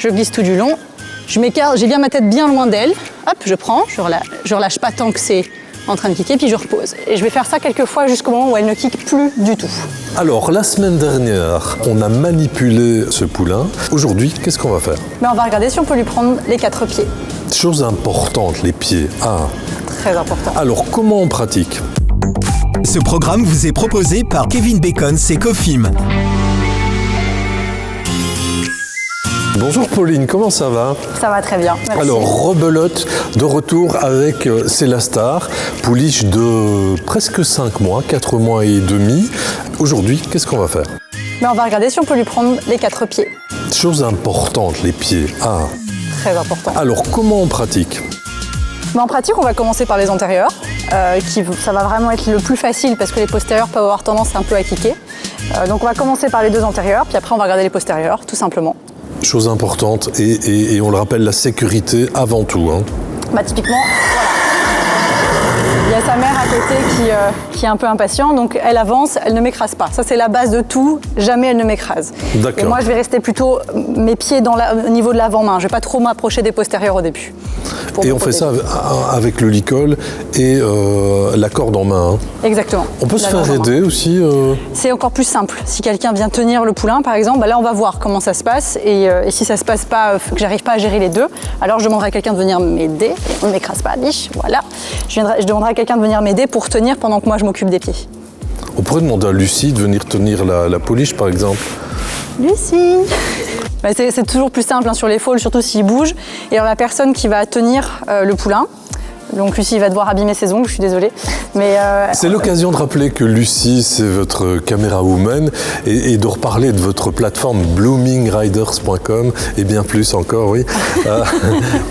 je glisse tout du long, je m'écarte, j'ai bien ma tête bien loin d'elle, hop, je prends, je relâche pas tant que c'est en train de kicker, puis je repose. Et je vais faire ça quelques fois jusqu'au moment où elle ne kick plus du tout. Alors, la semaine dernière, on a manipulé ce poulain. Aujourd'hui, qu'est-ce qu'on va faire? On va regarder si on peut lui prendre les 4 pieds. Chose importante, les pieds. Ah. Très important. Alors, comment on pratique? Ce programme vous est proposé par Kevin Bacon et Cofim. Bonjour Pauline, comment ça va? Ça va très bien, merci. Alors, rebelote de retour avec Célastar, pouliche de presque 5 mois, 4 mois et demi. Aujourd'hui, qu'est-ce qu'on va faire? On va regarder si on peut lui prendre les 4 pieds. Chose importante, les pieds. Ah. Très important. Alors, comment on pratique? En pratique, on va commencer par les antérieurs, ça va vraiment être le plus facile parce que les postérieurs peuvent avoir tendance un peu à kicker. Donc on va commencer par les 2 antérieurs, puis après on va regarder les postérieurs, tout simplement. Chose importante, et on le rappelle, la sécurité avant tout. Hein. Typiquement, voilà. Il y a sa mère à côté qui est un peu impatiente, donc elle avance, elle ne m'écrase pas. Ça c'est la base de tout, jamais elle ne m'écrase. D'accord. Et moi je vais rester plutôt mes pieds au niveau de l'avant-main, je ne vais pas trop m'approcher des postérieurs au début. Et on fait ça avec le licol et la corde en main. Hein. Exactement. On peut se faire aider aussi C'est encore plus simple. Si quelqu'un vient tenir le poulain, par exemple, là on va voir comment ça se passe. Et si ça se passe pas, que j'arrive pas à gérer les deux, alors je demanderai à quelqu'un de venir m'aider. On ne m'écrase pas, biche, voilà. Je demanderai à quelqu'un de venir m'aider pour tenir pendant que moi je m'occupe des pieds. On pourrait demander à Lucie de venir tenir la pouliche, par exemple. Lucie! C'est toujours plus simple sur les faules, surtout s'il bouge. Et alors la personne qui va tenir le poulain, donc Lucie va devoir abîmer ses ongles, je suis désolée. C'est l'occasion de rappeler que Lucie, c'est votre caméra woman et de reparler de votre plateforme bloomingriders.com et bien plus encore, oui.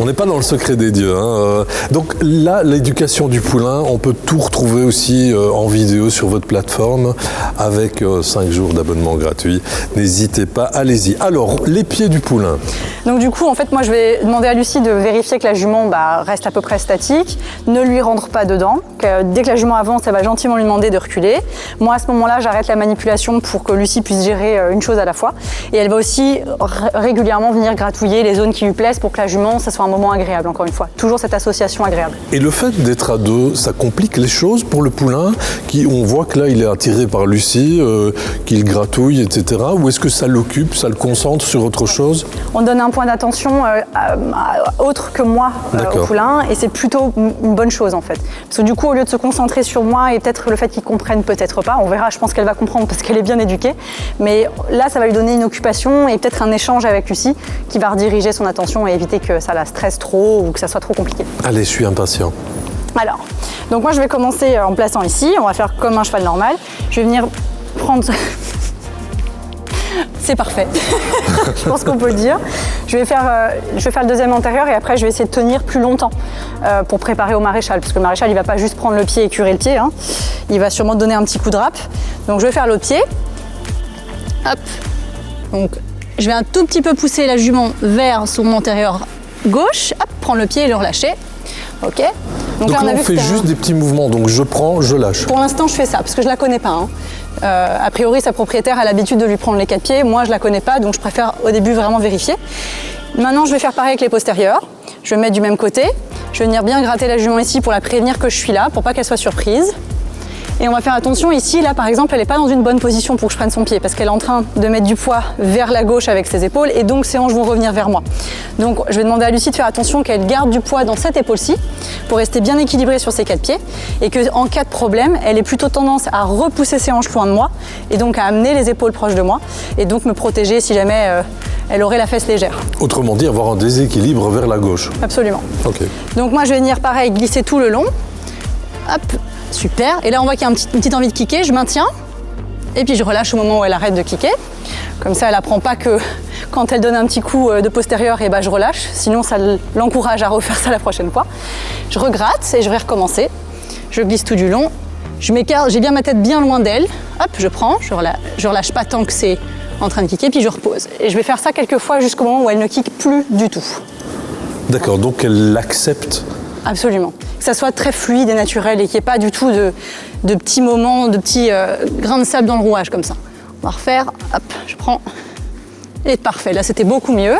On n'est pas dans le secret des dieux. Hein. Donc là, l'éducation du poulain, on peut tout retrouver aussi en vidéo sur votre plateforme avec 5 jours d'abonnement gratuit. N'hésitez pas, allez-y. Alors, les pieds du poulain. Donc du coup, en fait, moi, je vais demander à Lucie de vérifier que la jument reste à peu près statique. Ne lui rentre pas dedans. Dès que la jument avance, elle va gentiment lui demander de reculer. Moi, à ce moment-là, j'arrête la manipulation pour que Lucie puisse gérer une chose à la fois. Et elle va aussi régulièrement venir gratouiller les zones qui lui plaisent pour que la jument, ça soit un moment agréable, encore une fois. Toujours cette association agréable. Et le fait d'être à 2, ça complique les choses pour le poulain on voit que là, il est attiré par Lucie, qu'il gratouille, etc. Ou est-ce que ça l'occupe, ça le concentre sur autre chose? On donne un point d'attention autre que moi au poulain et c'est plutôt une bonne chose en fait. Parce que du coup, au lieu de se concentrer sur moi et peut-être le fait qu'il comprenne peut-être pas, on verra, je pense qu'elle va comprendre parce qu'elle est bien éduquée, mais là, ça va lui donner une occupation et peut-être un échange avec Lucie qui va rediriger son attention et éviter que ça la stresse trop ou que ça soit trop compliqué. Allez, je suis impatient. Alors, donc moi je vais commencer en plaçant ici, on va faire comme un cheval normal. Je vais venir prendre... C'est parfait, je pense qu'on peut le dire. Je vais faire le deuxième antérieur et après je vais essayer de tenir plus longtemps pour préparer au maréchal. Parce que le maréchal il va pas juste prendre le pied et curer le pied, hein. Il va sûrement donner un petit coup de râpe. Donc je vais faire l'autre pied. Hop. Donc je vais un tout petit peu pousser la jument vers son antérieur gauche. Hop, prendre le pied et le relâcher. Ok. Donc là, on fait juste des petits mouvements, donc je prends, je lâche. Pour l'instant, je fais ça, parce que je la connais pas. Hein. A priori, sa propriétaire a l'habitude de lui prendre les 4 pieds. Moi, je la connais pas, donc je préfère au début vraiment vérifier. Maintenant, je vais faire pareil avec les postérieurs. Je vais me mettre du même côté. Je vais venir bien gratter la jument ici pour la prévenir que je suis là, pour pas qu'elle soit surprise. Et on va faire attention ici, là par exemple, elle n'est pas dans une bonne position pour que je prenne son pied parce qu'elle est en train de mettre du poids vers la gauche avec ses épaules et donc ses hanches vont revenir vers moi. Donc je vais demander à Lucie de faire attention qu'elle garde du poids dans cette épaule-ci pour rester bien équilibrée sur ses 4 pieds et qu'en cas de problème, elle ait plutôt tendance à repousser ses hanches loin de moi et donc à amener les épaules proches de moi et donc me protéger si jamais elle aurait la fesse légère. Autrement dit, avoir un déséquilibre vers la gauche. Absolument. Ok. Donc moi je vais venir pareil, glisser tout le long. Hop. Super, et là on voit qu'il y a une petite envie de kicker, je maintiens, et puis je relâche au moment où elle arrête de kicker. Comme ça elle apprend pas que quand elle donne un petit coup de postérieur, et je relâche, sinon ça l'encourage à refaire ça la prochaine fois. Je regratte et je vais recommencer. Je glisse tout du long, je m'écarte, j'ai bien ma tête bien loin d'elle, hop, je prends, je relâche pas tant que c'est en train de kicker, puis je repose. Et je vais faire ça quelques fois jusqu'au moment où elle ne kick plus du tout. D'accord, donc elle l'accepte. Absolument. Que ça soit très fluide et naturel et qu'il n'y ait pas du tout de petits moments, de petits grains de sable dans le rouage comme ça. On va refaire, hop, je prends. Et parfait, là c'était beaucoup mieux.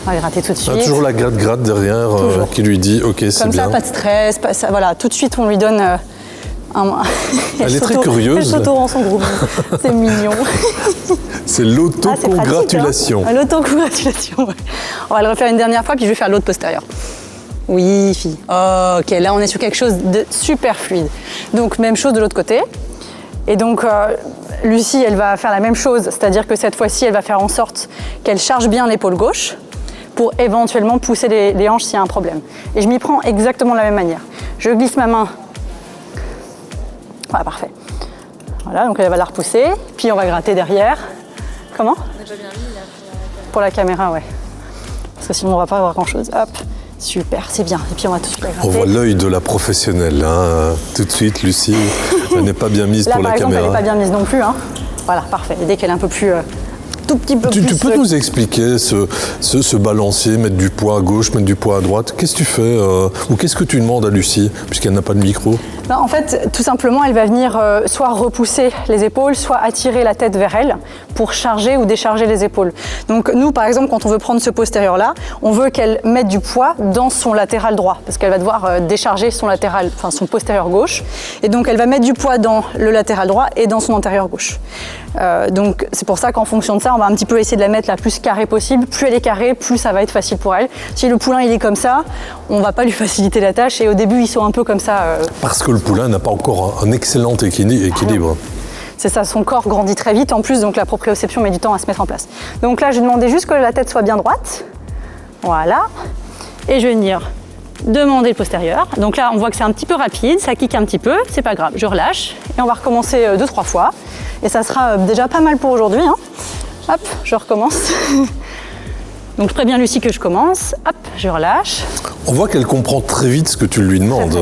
On va gratter tout de Il suite. y a toujours la gratte derrière qui lui dit « Ok, c'est Comme bien ». ça, pas de stress. Voilà, tout de suite, on lui donne Elle est très curieuse. Elle s'auto-rend son groupe. C'est mignon. C'est l'autocongratulation. L'autocongratulation. On va le refaire une dernière fois, puis je vais faire l'autre postérieur. Oui, fille. Ok, là, on est sur quelque chose de super fluide. Donc, même chose de l'autre côté. Et donc, Lucie, elle va faire la même chose, c'est-à-dire que cette fois-ci, elle va faire en sorte qu'elle charge bien l'épaule gauche pour éventuellement pousser les hanches s'il y a un problème. Et je m'y prends exactement de la même manière. Je glisse ma main. Voilà, parfait. Voilà, donc elle va la repousser, puis on va gratter derrière. Comment ? On a déjà bien mis là pour la caméra, ouais. Parce que sinon, on ne va pas avoir grand-chose. Hop. Super, c'est bien. Et puis on va tout de suite la gratter. On voit l'œil de la professionnelle. Hein. Tout de suite, Lucie, elle n'est pas bien mise là, pour la par exemple, caméra. Elle n'est pas bien mise non plus. Hein. Voilà, parfait. Et dès qu'elle est un peu plus... tout petit peu plus... Tu peux nous expliquer ce balancier, mettre du poids à gauche, mettre du poids à droite. Qu'est-ce que tu fais ou qu'est-ce que tu demandes à Lucie, puisqu'elle n'a pas de micro? En fait, tout simplement, elle va venir soit repousser les épaules, soit attirer la tête vers elle pour charger ou décharger les épaules. Donc nous, par exemple, quand on veut prendre ce postérieur-là, on veut qu'elle mette du poids dans son latéral droit, parce qu'elle va devoir décharger son latéral, enfin son postérieur gauche. Et donc, elle va mettre du poids dans le latéral droit et dans son antérieur gauche. Donc, c'est pour ça qu'en fonction de ça, on va un petit peu essayer de la mettre la plus carrée possible. Plus elle est carrée, plus ça va être facile pour elle. Si le poulain, il est comme ça, on va pas lui faciliter la tâche. Et au début, ils sont un peu comme ça. Parce que le poulain n'a pas encore un excellent équilibre. C'est ça, son corps grandit très vite en plus, donc la proprioception met du temps à se mettre en place. Donc là, je vais demander juste que la tête soit bien droite. Voilà. Et je vais venir demander le postérieur. Donc là, on voit que c'est un petit peu rapide, ça kick un petit peu, c'est pas grave, je relâche. Et on va recommencer 2-3 fois. Et ça sera déjà pas mal pour aujourd'hui. Hein. Hop, je recommence. Donc je préviens Lucie que je commence. Hop, je relâche. On voit qu'elle comprend très vite ce que tu lui demandes,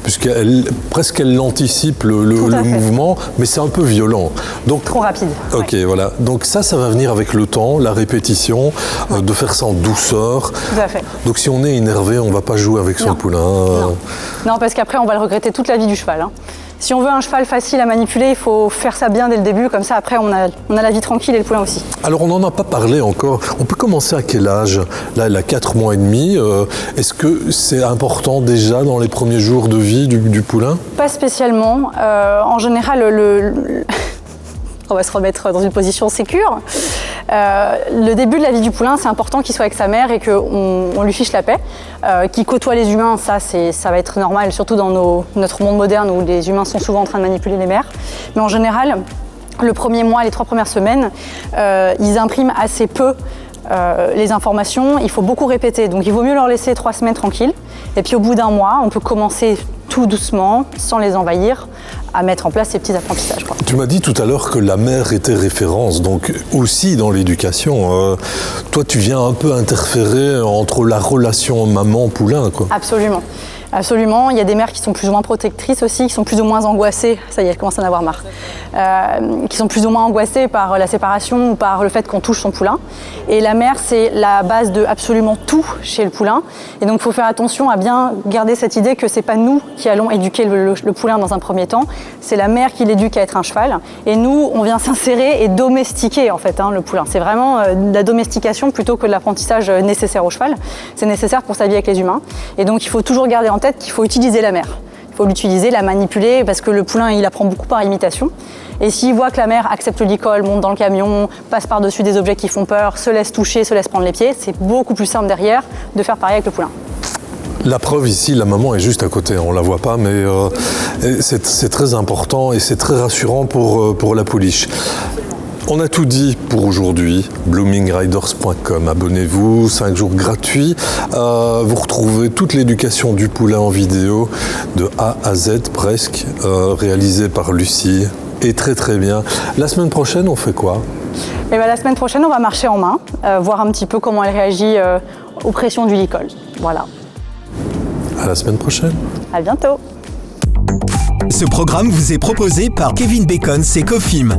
puisqu'elle l'anticipe le mouvement, mais c'est un peu violent. Donc, trop rapide. Ok, ouais. Voilà. Donc ça va venir avec le temps, la répétition, de faire ça en douceur. Tout à fait. Donc si on est énervé, on ne va pas jouer avec son poulain. Non, parce qu'après, on va le regretter toute la vie du cheval. Hein. Si on veut un cheval facile à manipuler, il faut faire ça bien dès le début, comme ça après on a la vie tranquille et le poulain aussi. Alors on n'en a pas parlé encore, on peut commencer à quel âge? Là elle a 4 mois et demi, est-ce que c'est important déjà dans les premiers jours de vie du poulain? Pas spécialement, en général on va se remettre dans une position sécure. Le début de la vie du poulain, c'est important qu'il soit avec sa mère et qu'on lui fiche la paix. Qu'il côtoie les humains, ça va être normal, surtout dans notre monde moderne où les humains sont souvent en train de manipuler les mères. Mais en général, le premier mois, les 3 premières semaines, ils impriment assez peu les informations. Il faut beaucoup répéter, donc il vaut mieux leur laisser 3 semaines tranquilles. Et puis au bout d'un mois, on peut commencer tout doucement, sans les envahir, à mettre en place ces petits apprentissages. Quoi. Tu m'as dit tout à l'heure que la mère était référence, donc aussi dans l'éducation. Toi, tu viens un peu interférer entre la relation maman-poulain, quoi. Absolument. Absolument. Il y a des mères qui sont plus ou moins protectrices aussi, qui sont plus ou moins angoissées. Ça y est, elle commence à en avoir marre. Qui sont plus ou moins angoissées par la séparation ou par le fait qu'on touche son poulain. Et la mère, c'est la base de absolument tout chez le poulain. Et donc, il faut faire attention à bien garder cette idée que c'est pas nous qui allons éduquer le poulain dans un premier temps. C'est la mère qui l'éduque à être un cheval. Et nous, on vient s'insérer et domestiquer en fait le poulain. C'est vraiment de la domestication plutôt que de l'apprentissage nécessaire au cheval. C'est nécessaire pour sa vie avec les humains. Et donc, il faut toujours garder en tête qu'il faut utiliser la mère. Il faut l'utiliser, la manipuler, parce que le poulain, il apprend beaucoup par imitation. Et s'il voit que la mère accepte le licol, monte dans le camion, passe par-dessus des objets qui font peur, se laisse toucher, se laisse prendre les pieds, c'est beaucoup plus simple derrière de faire pareil avec le poulain. La preuve ici, la maman est juste à côté, on ne la voit pas, mais c'est très important et c'est très rassurant pour la pouliche. On a tout dit pour aujourd'hui, bloomingriders.com. Abonnez-vous, 5 jours gratuits. Vous retrouvez toute l'éducation du poulain en vidéo, de A à Z presque, réalisée par Lucie. Et très très bien. La semaine prochaine, on fait quoi? Et la semaine prochaine, on va marcher en main, voir un petit peu comment elle réagit aux pressions du licol. Voilà. À la semaine prochaine. À bientôt. Ce programme vous est proposé par Kevin Bacon et Cofim.